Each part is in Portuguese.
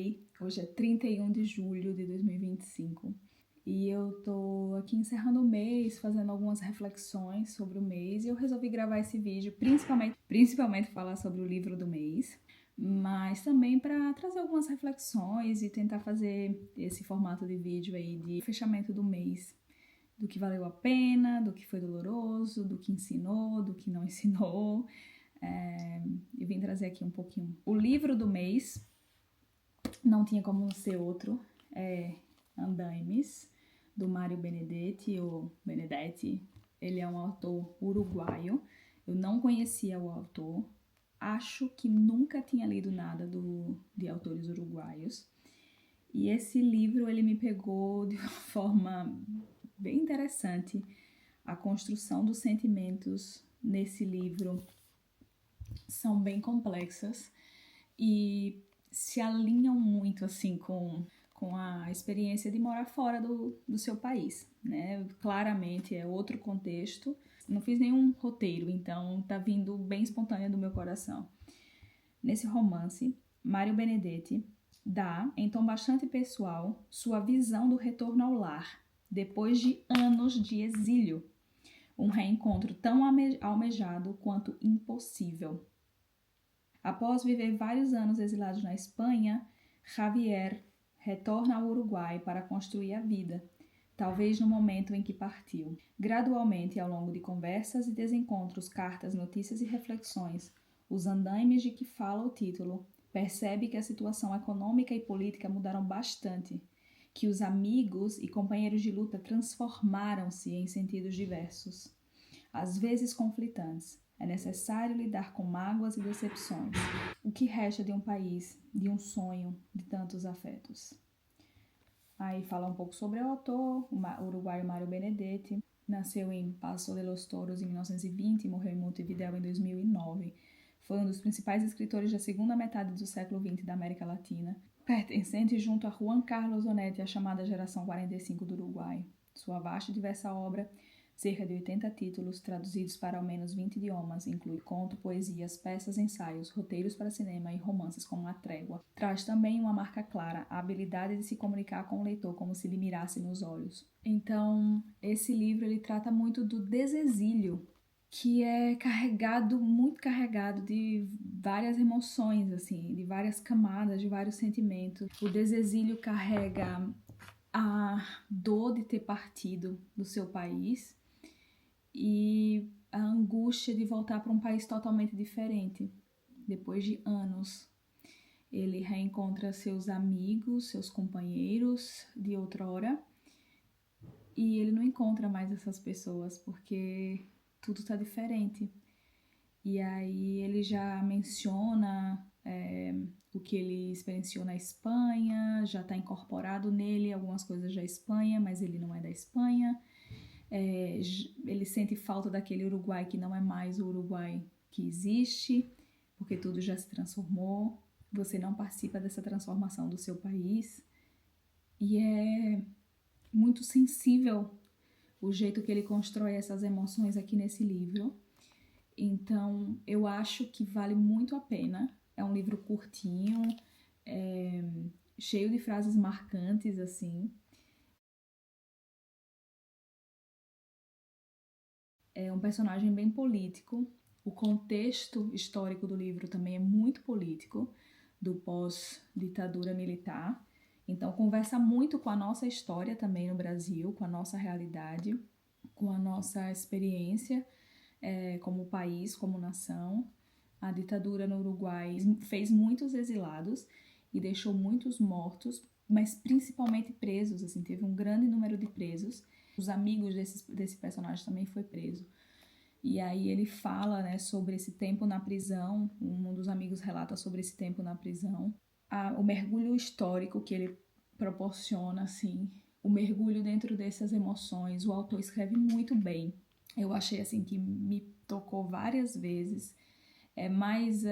Oi, hoje é 31 de julho de 2025 e eu tô aqui encerrando o mês, fazendo algumas reflexões sobre o mês e eu resolvi gravar esse vídeo principalmente falar sobre o livro do mês, mas também para trazer algumas reflexões e tentar fazer esse formato de vídeo aí de fechamento do mês, do que valeu a pena, do que foi doloroso, do que ensinou, do que não ensinou. Eu vim trazer aqui um pouquinho o livro do mês. Não tinha como ser outro, é Andaimes, do Mário Benedetti, ou Benedetti. Ele é um autor uruguaio, eu não conhecia o autor, acho que nunca tinha lido nada de autores uruguaios. E esse livro, ele me pegou de uma forma bem interessante. A construção dos sentimentos nesse livro são bem complexas e se alinham muito assim com a experiência de morar fora do seu país, né? Claramente é outro contexto. Não fiz nenhum roteiro, então tá vindo bem espontâneo do meu coração. Nesse romance, Mário Benedetti dá, em tom bastante pessoal, sua visão do retorno ao lar, depois de anos de exílio. Um reencontro tão almejado quanto impossível. Após viver vários anos exilados na Espanha, Javier retorna ao Uruguai para construir a vida, talvez no momento em que partiu. Gradualmente, ao longo de conversas e desencontros, cartas, notícias e reflexões, os andaimes de que fala o título, percebe que a situação econômica e política mudaram bastante, que os amigos e companheiros de luta transformaram-se em sentidos diversos, às vezes conflitantes. É necessário lidar com mágoas e decepções. O que resta de um país, de um sonho, de tantos afetos? Aí fala um pouco sobre o autor, o uruguaio Mário Benedetti. Nasceu em Paso de los Toros em 1920 e morreu em Montevideo em 2009. Foi um dos principais escritores da segunda metade do século XX da América Latina, pertencente junto a Juan Carlos Onetti à chamada Geração 45 do Uruguai. Sua vasta e diversa obra, cerca de 80 títulos, traduzidos para ao menos 20 idiomas, inclui conto, poesias, peças, ensaios, roteiros para cinema e romances como A Trégua. Traz também uma marca clara, a habilidade de se comunicar com o leitor como se lhe mirasse nos olhos. Então, esse livro ele trata muito do desexílio, que é muito carregado de várias emoções, assim, de várias camadas, de vários sentimentos. O desexílio carrega a dor de ter partido do seu país e a angústia de voltar para um país totalmente diferente, depois de anos. Ele reencontra seus amigos, seus companheiros de outrora, e ele não encontra mais essas pessoas porque tudo está diferente. E aí ele já menciona o que ele experienciou na Espanha, já está incorporado nele algumas coisas da Espanha, mas ele não é da Espanha. Ele sente falta daquele Uruguai que não é mais o Uruguai que existe, porque tudo já se transformou, você não participa dessa transformação do seu país, e é muito sensível o jeito que ele constrói essas emoções aqui nesse livro. Então eu acho que vale muito a pena. É um livro curtinho, cheio de frases marcantes, assim. É um personagem bem político. O contexto histórico do livro também é muito político, do pós-ditadura militar. Então conversa muito com a nossa história também no Brasil, com a nossa realidade, com a nossa experiência como país, como nação. A ditadura no Uruguai fez muitos exilados e deixou muitos mortos, mas principalmente presos, assim, teve um grande número de presos. Os amigos desse personagem também foi preso. E aí ele fala, né, sobre esse tempo na prisão, um dos amigos relata sobre esse tempo na prisão, o mergulho histórico que ele proporciona, assim, o mergulho dentro dessas emoções. O autor escreve muito bem. Eu achei, assim, que me tocou várias vezes. É mais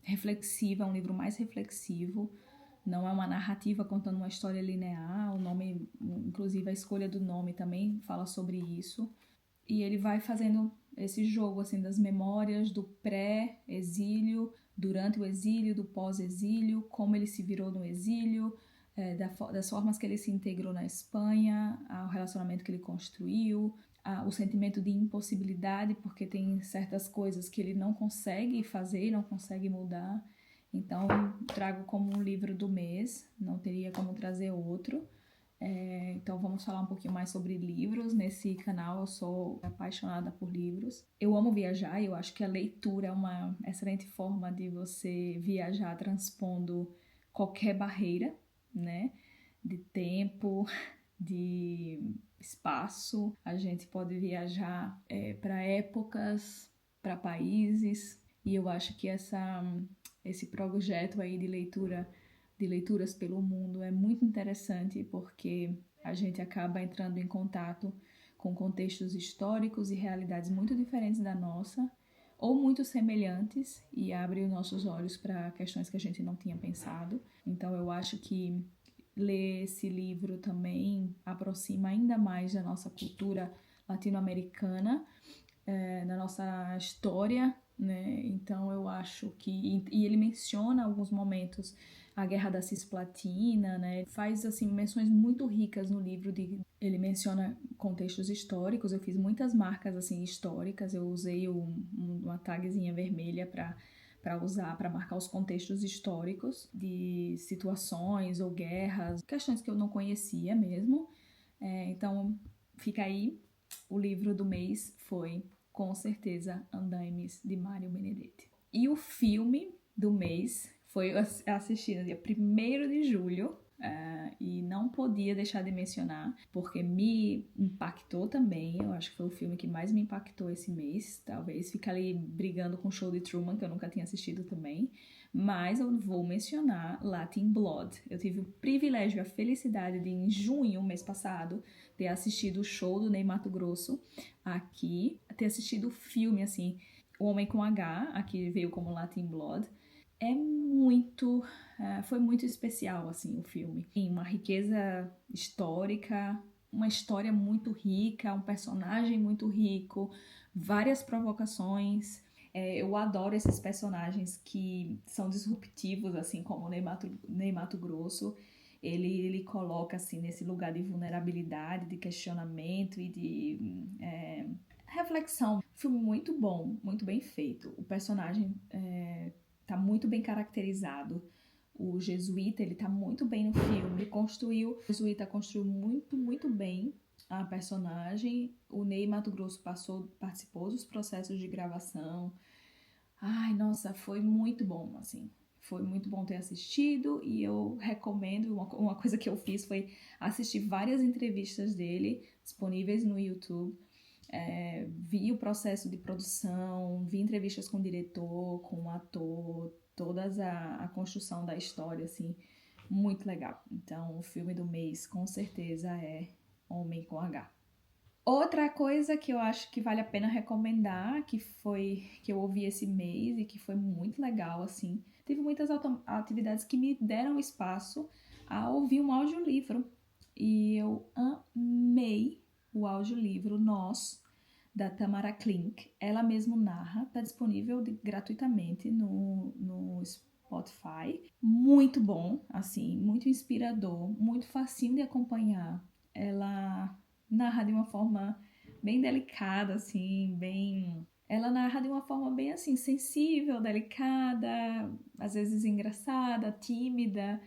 reflexiva, é um livro mais reflexivo. Não é uma narrativa contando uma história linear. O nome, inclusive a escolha do nome também fala sobre isso. E ele vai fazendo esse jogo assim das memórias do pré-exílio, durante o exílio, do pós-exílio, como ele se virou no exílio, das formas que ele se integrou na Espanha, o relacionamento que ele construiu, o sentimento de impossibilidade, porque tem certas coisas que ele não consegue fazer, não consegue mudar. Então, trago como um livro do mês, não teria como trazer outro. Então vamos falar um pouquinho mais sobre livros. Nesse canal eu sou apaixonada por livros. Eu amo viajar e eu acho que a leitura é uma excelente forma de você viajar transpondo qualquer barreira, né? De tempo, de espaço. A gente pode viajar para épocas, para países, e eu acho que esse projeto aí de leituras pelo mundo é muito interessante porque a gente acaba entrando em contato com contextos históricos e realidades muito diferentes da nossa, ou muito semelhantes, e abre os nossos olhos para questões que a gente não tinha pensado. Então eu acho que ler esse livro também aproxima ainda mais da nossa cultura latino-americana, da nossa história, né? Então eu acho que... E ele menciona alguns momentos a Guerra da Cisplatina, né? Faz, assim, menções muito ricas no livro. Ele menciona contextos históricos. Eu fiz muitas marcas, assim, históricas. Eu usei uma tagzinha vermelha para usar, para marcar os contextos históricos de situações ou guerras, questões que eu não conhecia mesmo. Então, fica aí. O livro do mês foi, com certeza, Andaimes, de Mário Benedetti. E o filme do mês foi assistido no dia 1º de julho, e não podia deixar de mencionar, porque me impactou também. Eu acho que foi o filme que mais me impactou esse mês. Talvez fique ali brigando com o Show de Truman, que eu nunca tinha assistido também. Mas eu vou mencionar Latin Blood. Eu tive o privilégio e a felicidade de, em junho, mês passado, ter assistido o show do Ney Matogrosso aqui, ter assistido o filme, assim, O Homem com H, aqui veio como Latin Blood. Foi muito especial, assim, o filme. Tem uma riqueza histórica, uma história muito rica, um personagem muito rico, várias provocações. Eu adoro esses personagens que são disruptivos, assim, como o Ney Matogrosso. Ele coloca, assim, nesse lugar de vulnerabilidade, de questionamento e de reflexão. Filme muito bom, muito bem feito. O personagem tá muito bem caracterizado. O jesuíta, ele tá muito bem no filme. O jesuíta construiu muito, muito bem a personagem. O Ney Matogrosso participou dos processos de gravação. Ai, nossa, foi muito bom, assim. Foi muito bom ter assistido e eu recomendo. Uma coisa que eu fiz foi assistir várias entrevistas dele disponíveis no YouTube. Vi o processo de produção, vi entrevistas com o diretor, com o ator, toda a construção da história, assim, muito legal. Então, o filme do mês, com certeza, é Homem com H. Outra coisa que eu acho que vale a pena recomendar, que eu ouvi esse mês e que foi muito legal, assim, teve muitas atividades que me deram espaço a ouvir um audiolivro. E eu amei o audiolivro Nós, da Tamara Klink. Ela mesma narra, tá disponível gratuitamente no Spotify. Muito bom, assim, muito inspirador, muito facinho de acompanhar. Ela narra de uma forma bem delicada, assim, Ela narra de uma forma bem, assim, sensível, delicada, às vezes engraçada, tímida.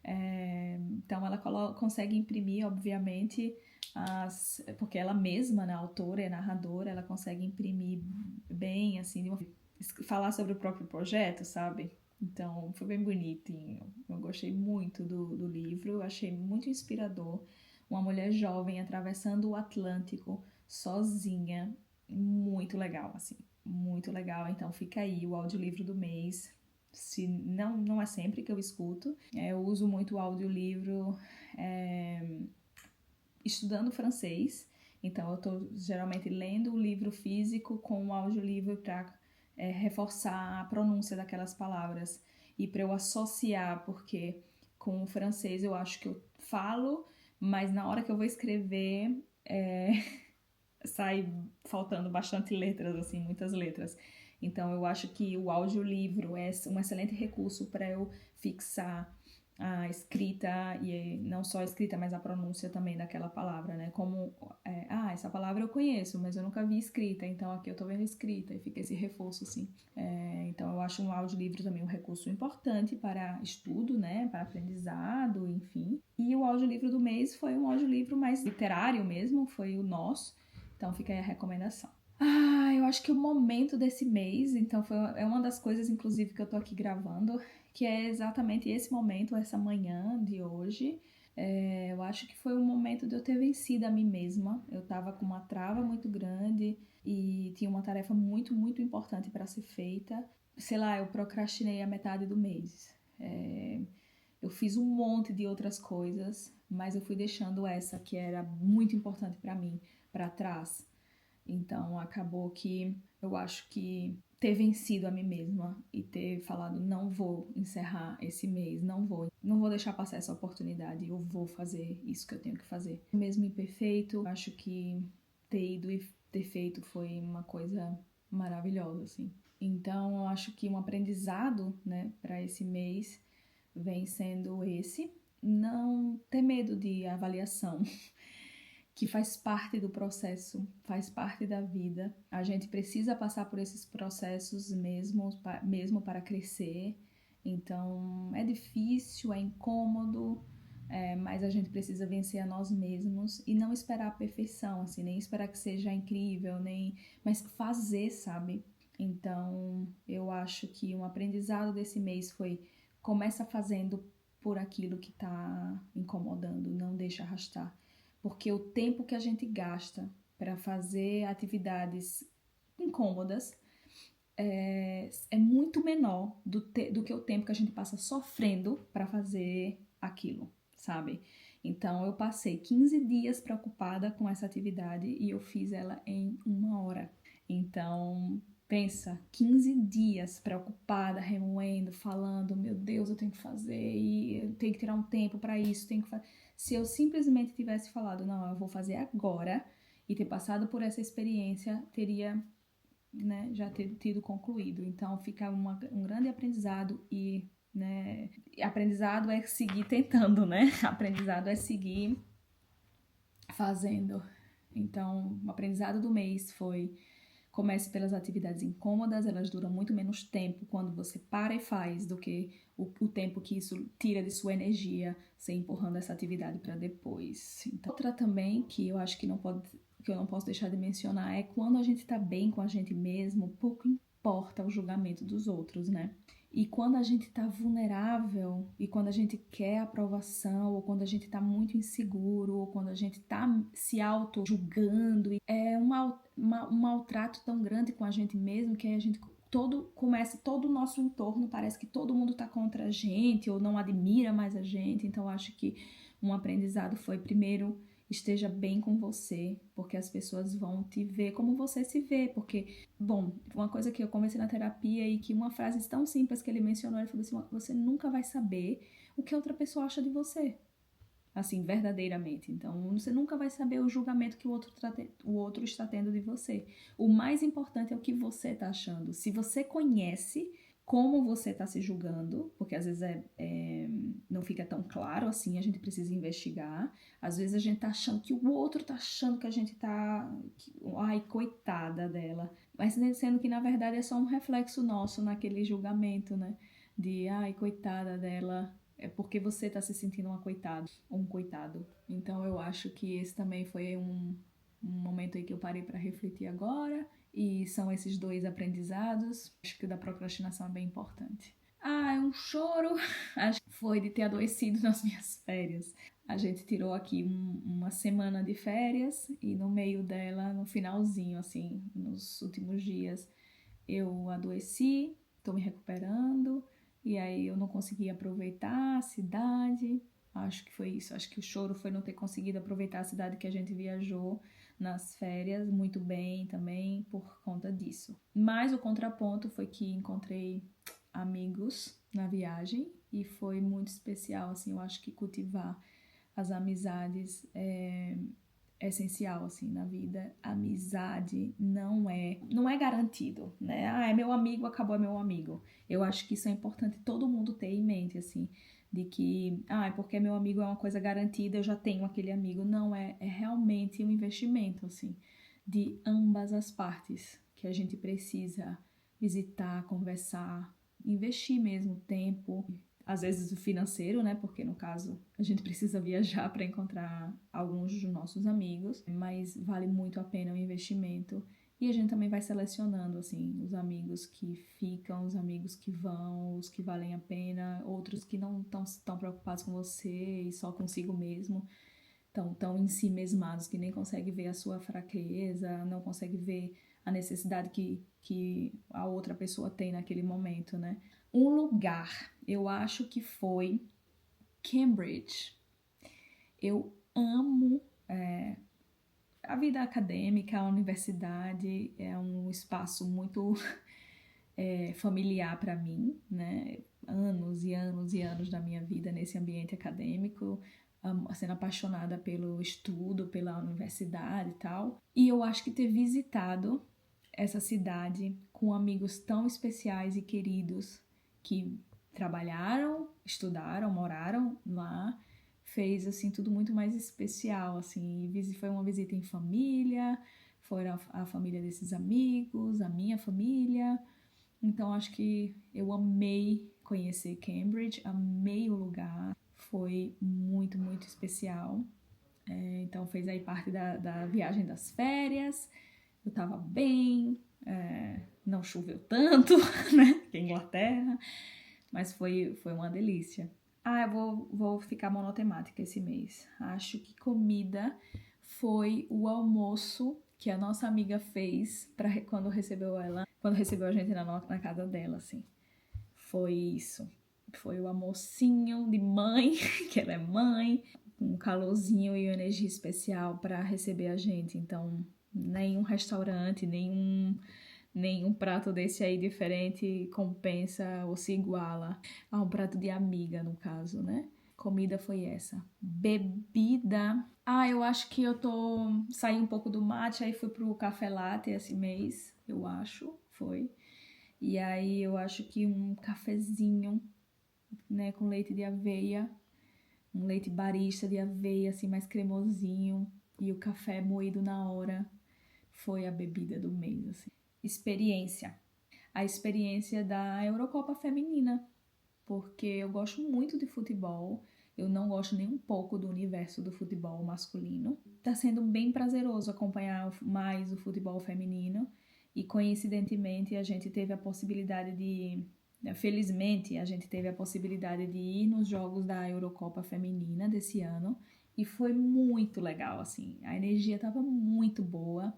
Então ela consegue imprimir, obviamente, porque ela mesma, né, autora e narradora, ela consegue imprimir bem, assim, falar sobre o próprio projeto, sabe? Então foi bem bonitinho. Eu gostei muito do livro, achei muito inspirador. Uma mulher jovem atravessando o Atlântico sozinha, muito legal, assim, muito legal. Então fica aí o audiolivro do mês. Se não é sempre que eu escuto. Eu uso muito o audiolivro estudando francês. Então eu estou geralmente lendo o livro físico com o audiolivro para reforçar a pronúncia daquelas palavras e para eu associar, porque com o francês eu acho que eu falo, mas na hora que eu vou escrever sai faltando bastante letras, assim, muitas letras. Então eu acho que o audiolivro é um excelente recurso para eu fixar a escrita, e não só a escrita, mas a pronúncia também daquela palavra, né? Como, essa palavra eu conheço, mas eu nunca vi escrita, então aqui eu tô vendo escrita, e fica esse reforço, assim. Então eu acho um audiolivro também um recurso importante para estudo, né? Para aprendizado, enfim. E o audiolivro do mês foi um audiolivro mais literário mesmo, foi o Nós, então fica aí a recomendação. Eu acho que o momento desse mês, então é uma das coisas, inclusive, que eu tô aqui gravando, que é exatamente esse momento, essa manhã de hoje. Eu acho que foi um momento de eu ter vencido a mim mesma. Eu tava com uma trava muito grande e tinha uma tarefa muito, muito importante para ser feita. Sei lá, eu procrastinei a metade do mês. Eu fiz um monte de outras coisas, mas eu fui deixando essa que era muito importante para mim, para trás. Então acabou que eu acho que ter vencido a mim mesma e ter falado não vou encerrar esse mês, não vou deixar passar essa oportunidade, eu vou fazer isso que eu tenho que fazer. Mesmo imperfeito, acho que ter ido e ter feito foi uma coisa maravilhosa, assim. Então eu acho que um aprendizado, né, para esse mês vem sendo esse, não ter medo de avaliação, que faz parte do processo, faz parte da vida. A gente precisa passar por esses processos mesmo para crescer. Então é difícil, é incômodo, mas a gente precisa vencer a nós mesmos e não esperar a perfeição, assim, nem esperar que seja incrível, mas fazer, sabe? Então eu acho que um aprendizado desse mês foi: começa fazendo por aquilo que está incomodando, não deixa arrastar. Porque o tempo que a gente gasta para fazer atividades incômodas é muito menor do que o tempo que a gente passa sofrendo para fazer aquilo, sabe? Então eu passei 15 dias preocupada com essa atividade e eu fiz ela em 1 hora. Então pensa, 15 dias preocupada, remoendo, falando, meu Deus, eu tenho que fazer, e eu tenho que tirar um tempo para isso, tenho que fazer. Se eu simplesmente tivesse falado, não, eu vou fazer agora, e ter passado por essa experiência, teria, né, já ter tido concluído. Então fica um grande aprendizado e, né, aprendizado é seguir tentando, né? Aprendizado é seguir fazendo. Então, o aprendizado do mês foi: comece pelas atividades incômodas, elas duram muito menos tempo quando você para e faz do que o tempo que isso tira de sua energia, você empurrando essa atividade para depois. Então, outra também que eu acho que eu não posso deixar de mencionar é: quando a gente tá bem com a gente mesmo, pouco importa o julgamento dos outros, né? E quando a gente tá vulnerável, e quando a gente quer aprovação, ou quando a gente tá muito inseguro, ou quando a gente tá se auto-julgando, é um maltrato tão grande com a gente mesmo que a gente todo o nosso entorno, parece que todo mundo tá contra a gente, ou não admira mais a gente. Então eu acho que um aprendizado foi: primeiro, esteja bem com você, porque as pessoas vão te ver como você se vê. Porque, bom, uma coisa que eu conversei na terapia, e que uma frase tão simples que ele mencionou, ele falou assim: você nunca vai saber o que outra pessoa acha de você, assim, verdadeiramente. Então, você nunca vai saber o julgamento que o outro está tendo de você. O mais importante é o que você está achando. Se você conhece como você está se julgando, porque às vezes não fica tão claro assim, a gente precisa investigar. Às vezes a gente tá achando que o outro tá achando que a gente tá... ai, coitada dela. Mas sendo que, na verdade, é só um reflexo nosso naquele julgamento, né? De, ai, coitada dela, é porque você tá se sentindo uma coitada, um coitado. Então eu acho que esse também foi um momento aí que eu parei para refletir agora. E são esses dois aprendizados. Acho que o da procrastinação é bem importante. É um choro. Acho que foi de ter adoecido nas minhas férias. A gente tirou aqui uma semana de férias, e no meio dela, no finalzinho, assim, nos últimos dias, eu adoeci, tô me recuperando, e aí eu não consegui aproveitar a cidade. Acho que foi isso. Acho que o choro foi não ter conseguido aproveitar a cidade que a gente viajou nas férias muito bem também por conta disso. Mas o contraponto foi que encontrei amigos na viagem e foi muito especial, assim. Eu acho que cultivar as amizades é essencial, assim, na vida. Amizade não é garantido, né? Ah, é meu amigo, acabou, é meu amigo. Eu acho que isso é importante todo mundo ter em mente, assim, de que, porque meu amigo é uma coisa garantida, eu já tenho aquele amigo. Não, é realmente um investimento, assim, de ambas as partes, que a gente precisa visitar, conversar, investir mesmo tempo, às vezes o financeiro, né? Porque no caso a gente precisa viajar para encontrar alguns dos nossos amigos, mas vale muito a pena o investimento. E a gente também vai selecionando, assim, os amigos que ficam, os amigos que vão, os que valem a pena, outros que não estão tão preocupados com você e só consigo mesmo. Tão em si mesmados, que nem consegue ver a sua fraqueza, não consegue ver a necessidade que a outra pessoa tem naquele momento, né? Um lugar, eu acho que foi Cambridge. Eu amo a vida acadêmica, a universidade, é um espaço muito familiar para mim, né? Anos e anos e anos da minha vida nesse ambiente acadêmico, sendo apaixonada pelo estudo, pela universidade e tal. E eu acho que ter visitado essa cidade com amigos tão especiais e queridos que trabalharam, estudaram, moraram lá, fez assim tudo muito mais especial, assim. Foi uma visita em família, foi a família desses amigos, a minha família. Então acho que eu amei conhecer Cambridge, amei o lugar, foi muito, muito especial. Então fez aí parte da viagem das férias, eu tava bem, não choveu tanto, né, que é Inglaterra, mas foi uma delícia. Eu vou ficar monotemática esse mês. Acho que comida foi o almoço que a nossa amiga fez quando recebeu a gente na casa dela, assim. Foi isso. Foi o almocinho de mãe, que ela é mãe, um calorzinho e uma energia especial para receber a gente. Então, nenhum restaurante, nenhum prato desse aí diferente compensa ou se iguala a um prato de amiga, no caso, né? Comida foi essa. Bebida. Eu acho que saí um pouco do mate, aí fui pro café latte esse mês, eu acho, foi. E aí eu acho que um cafezinho, né, com leite de aveia, um leite barista de aveia, assim, mais cremosinho, e o café moído na hora, foi a bebida do mês, assim. Experiência. A experiência da Eurocopa Feminina, porque eu gosto muito de futebol, eu não gosto nem um pouco do universo do futebol masculino. Tá sendo bem prazeroso acompanhar mais o futebol feminino e, coincidentemente, a gente teve a possibilidade felizmente, a gente teve a possibilidade de ir nos jogos da Eurocopa Feminina desse ano. E foi muito legal, assim, a energia estava muito boa.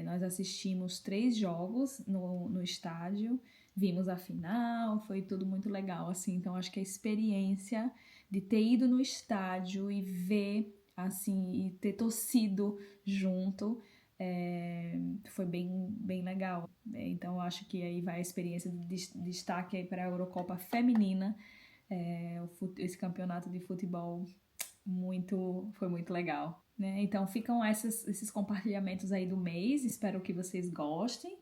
Nós assistimos 3 jogos no estádio, vimos a final, foi tudo muito legal, assim. Então acho que a experiência de ter ido no estádio e ver, assim, e ter torcido junto, foi bem, bem legal. Então acho que aí vai a experiência de destaque para a Eurocopa Feminina, esse campeonato de futebol foi muito legal, né? Então ficam esses compartilhamentos aí do mês, espero que vocês gostem,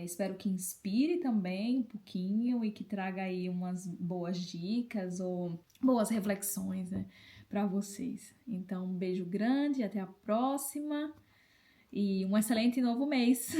espero que inspire também um pouquinho e que traga aí umas boas dicas ou boas reflexões, né, para vocês. Então um beijo grande, até a próxima e um excelente novo mês!